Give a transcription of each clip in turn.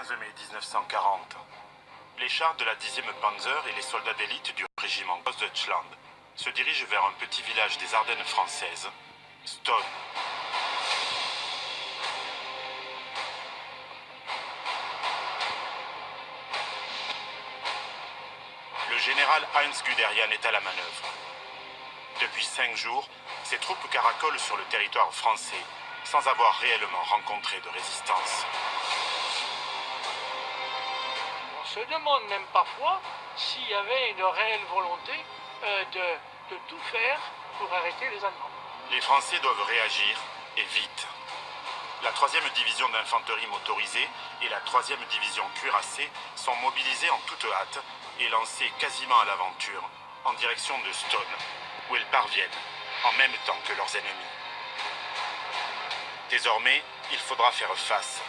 15 mai 1940. Les chars de la 10e Panzer et les soldats d'élite du régiment Ostdeutschland se dirigent vers un petit village des Ardennes françaises, Stone. Le général Heinz Guderian est à la manœuvre. Depuis 5 jours, ses troupes caracolent sur le territoire français sans avoir réellement rencontré de résistance. On se demande même parfois s'il y avait une réelle volonté de tout faire pour arrêter les Allemands. Les Français doivent réagir, et vite. La 3e division d'infanterie motorisée et la 3e division cuirassée sont mobilisées en toute hâte et lancées quasiment à l'aventure en direction de Stone, où elles parviennent en même temps que leurs ennemis. Désormais, il faudra faire face,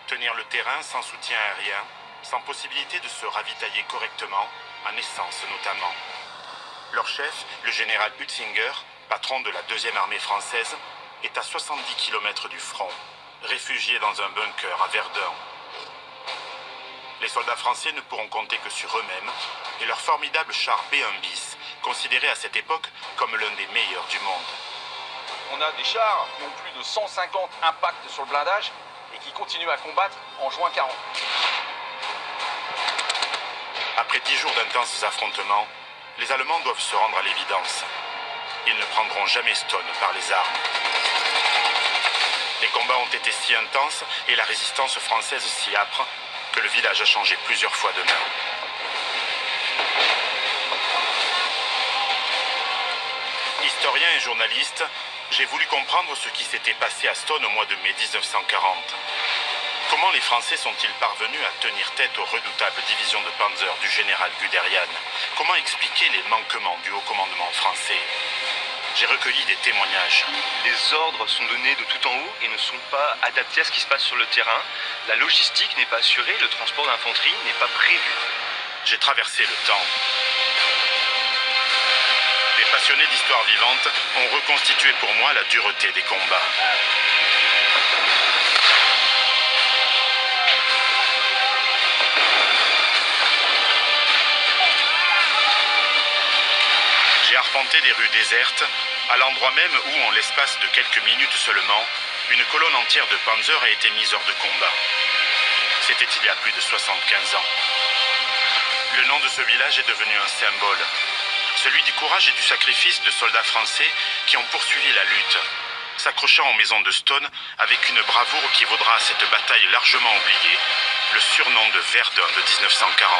tenir le terrain sans soutien aérien, sans possibilité de se ravitailler correctement, en essence notamment. Leur chef, le général Hutzinger, patron de la 2e armée française, est à 70 km du front, réfugié dans un bunker à Verdun. Les soldats français ne pourront compter que sur eux-mêmes et leur formidable char B1 bis, considéré à cette époque comme l'un des meilleurs du monde. On a des chars qui ont plus de 150 impacts sur le blindage et qui continuent à combattre en juin 40. Après 10 jours d'intenses affrontements, les Allemands doivent se rendre à l'évidence. Ils ne prendront jamais Stone par les armes. Les combats ont été si intenses et la résistance française si âpre que le village a changé plusieurs fois de main. Historien et journaliste, j'ai voulu comprendre ce qui s'était passé à Stone au mois de mai 1940. Comment les Français sont-ils parvenus à tenir tête aux redoutables divisions de Panzer du général Guderian? Comment expliquer les manquements du haut commandement français? J'ai recueilli des témoignages. Les ordres sont donnés de tout en haut et ne sont pas adaptés à ce qui se passe sur le terrain. La logistique n'est pas assurée, le transport d'infanterie n'est pas prévu. J'ai traversé le temps. Des passionnés d'histoire vivante ont reconstitué pour moi la dureté des combats. J'ai arpenté des rues désertes, à l'endroit même où, en l'espace de quelques minutes seulement, une colonne entière de Panzer a été mise hors de combat. C'était il y a plus de 75 ans. Le nom de ce village est devenu un symbole, celui du courage et du sacrifice de soldats français qui ont poursuivi la lutte, s'accrochant aux maisons de Stone avec une bravoure qui vaudra à cette bataille largement oubliée le surnom de Verdun de 1940.